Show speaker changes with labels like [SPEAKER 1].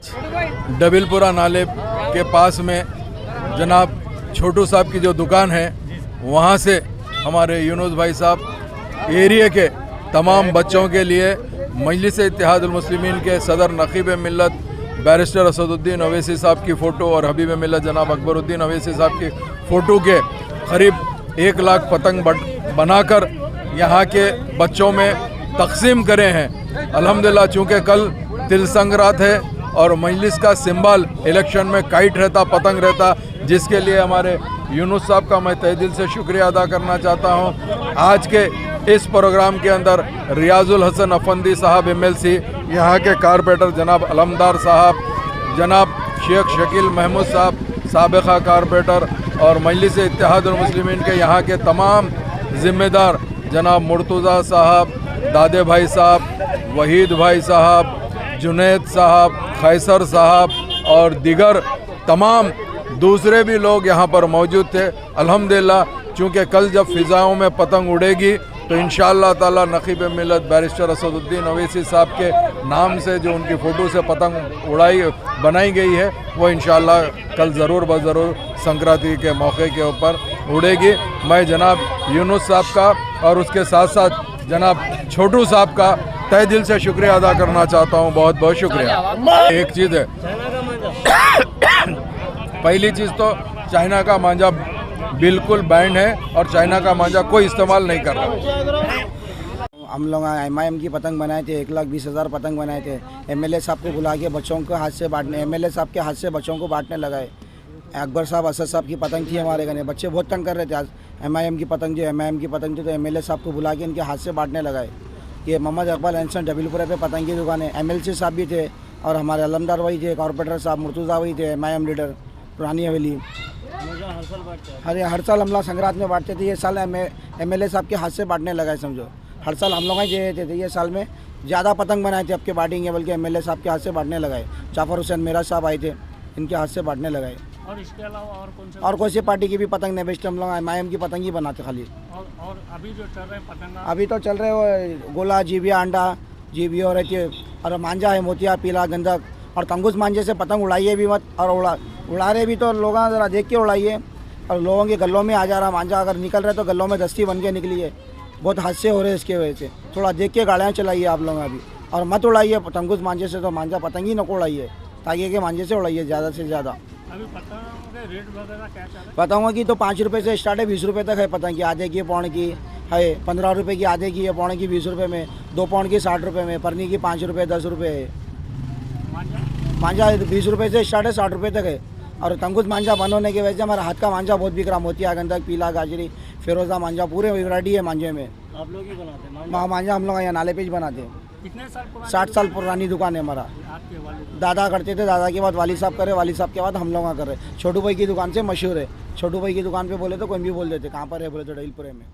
[SPEAKER 1] डबिलपुरा नाले के पास में जनाब छोटू साहब की जो दुकान है, वहाँ से हमारे यूनुस भाई साहब एरिया के तमाम बच्चों के लिए मजलिस इत्तेहादुल मुस्लिमीन के सदर नकीब मिल्लत बैरिस्टर असदुद्दीन अवैसी साहब की फ़ोटो और हबीब मिल्लत जनाब अकबरुद्दीन अवैसी साहब की फ़ोटो के करीब 1 लाख पतंग बनाकर यहाँ के बच्चों में तकसीम करे हैं। अल्हम्दुलिल्लाह, चूँकि कल तिल संक्रांत है और मजलिस का सिंबल इलेक्शन में काइट रहता, पतंग रहता, जिसके लिए हमारे यूनुस साहब का मैं तहे दिल से शुक्रिया अदा करना चाहता हूँ। आज के इस प्रोग्राम के अंदर रियाजुल हसन अफंदी साहब MLC, यहाँ के कारपेंटर जनाब अलमदार साहब, जनाब शेख शकील महमूद साहब साबिक़ा कारपेंटर और मजलिस इत्तेहादुल मुस्लिमीन के यहाँ के तमाम ज़िम्मेदार जनाब मुर्तज़ा साहब, दादे भाई साहब, वहीद भाई साहब, जुनैद साहब, खैसर साहब और दिगर तमाम दूसरे भी लोग यहाँ पर मौजूद थे। अल्हम्दुलिल्लाह, चूँकि कल जब फ़िज़ाओं में पतंग उड़ेगी तो इंशाअल्लाह ताला नकीब मिल्लत बैरिस्टर असदुद्दीन अवैसी साहब के नाम से जो उनकी फ़ोटो से पतंग बनाई गई है, वो इंशाअल्लाह कल ज़रूर ज़रूर संक्रांति के मौके के ऊपर उड़ेगी। मैं जनाब यूनुस साहब का और उसके साथ साथ जनाब छोटू साहब का तहे दिल से शुक्रिया अदा करना चाहता हूँ। बहुत बहुत शुक्रिया। एक चीज़ है, पहली चीज़ तो चाइना का मांझा बिल्कुल बैंड है और चाइना का मांझा कोई इस्तेमाल नहीं कर रहा।
[SPEAKER 2] हम लोग MIM की पतंग बनाए थे, 1,20,000 पतंग बनाए थे। MLA साहब को बुला के बच्चों को हाथ से बांटने, MLA साहब के हाथ से बच्चों को बांटने लगाए। अकबर साहब, असद साहब की पतंग थी हमारे घर, बच्चे बहुत तंग कर रहे थे। आज MIM की पतंग थी तो MLA साहब को बुला के इनके हाथ से बांटने लगाए। ये मोहम्मद इकबाल एंसन डबिलपुरा पे पतंग की दुकान है। MLC साहब भी थे और हमारे अलमदार भाई थे, कॉर्पोरेटर साहब मुर्तज़ा भाई थे, MIM लीडर पुरानी हवेली। हर साल हम लोग संक्रांत में बांटते थे। ये साल MLA साहब के हाथ से बांटने लगा है, समझो। हर साल हम लोग ही दे देते थे। ये साल में ज़्यादा पतंग बनाए थे, अब के बांटेंगे, बल्कि MLA साहब के हाथ से बांटने लगाए। जाफर हुसैन मेरा साहब आए थे, इनके हाथ से बांटने लगाए।
[SPEAKER 3] और इसके अलावा और
[SPEAKER 2] कोई सी पार्टी की भी पतंग नहीं बेचते हम लोग, MIM की पतंग ही बनाते खाली।
[SPEAKER 3] और अभी जो चल रहे हैं पतंग,
[SPEAKER 2] अभी तो चल रहे वो गोला, जीबिया, अंडा, जीबिया रहती है और मांझा है, मोतिया, पीला, गंधक और तंगुस मांझे से पतंग उड़ाइए भी मत। और उड़ा रहे भी तो लोग ज़रा देख के उड़ाइए। और लोगों के गलों में आ जा रहा मांझा, अगर निकल रहे तो गलों में दस्ती बन के निकली है। बहुत हादसे हो रहे हैं इसके वजह से। थोड़ा देख के गाड़ियाँ चलाइए आप लोग अभी, और मत उड़ाइए तंगुस मांझे से, तो मांझा पतंग ही न उड़ाइए, ताकि के मांझे से उड़ाइए ज़्यादा से ज़्यादा।
[SPEAKER 3] अभी पतंग के रेट वगैरह क्या चल रहा है?
[SPEAKER 2] पतंगों की तो 5 रुपये से स्टार्ट है, 20 रुपये तक है पतंग की। आधे की, पौने की है 15 रुपये की, आधे की है, पौने की 20 रुपये में, 2 पौंड की 60 रुपये में, परनी की 5 रुपये 10 रुपये है। मांझा 20 रुपये से स्टार्ट है, 60 रुपये तक है। और तंगुस मांझा बंद होने की वजह से हमारा हाथ का मांझा बहुत बिक रहा। मोतिया, गंधक, पीला, गाजरी, फिरोजा मांझा, पूरे वैरायटी है मांझे में।
[SPEAKER 3] आप लोग ही बनाते हैं
[SPEAKER 2] मांझा? हम लोग यहाँ नाले पे ही बनाते हैं।
[SPEAKER 3] कितने साल पुरानी?
[SPEAKER 2] 60 साल पुरानी दुकान है हमारा।
[SPEAKER 3] आपके वाले
[SPEAKER 2] दादा करते थे, दादा के बाद वाली साहब करे, वाली साहब के बाद हम लोग कर रहे। छोटू भाई की दुकान से मशहूर है। छोटू भाई की दुकान पे बोले तो कोई भी बोल देते कहाँ पर है, बोले तो डबिलपुरे में।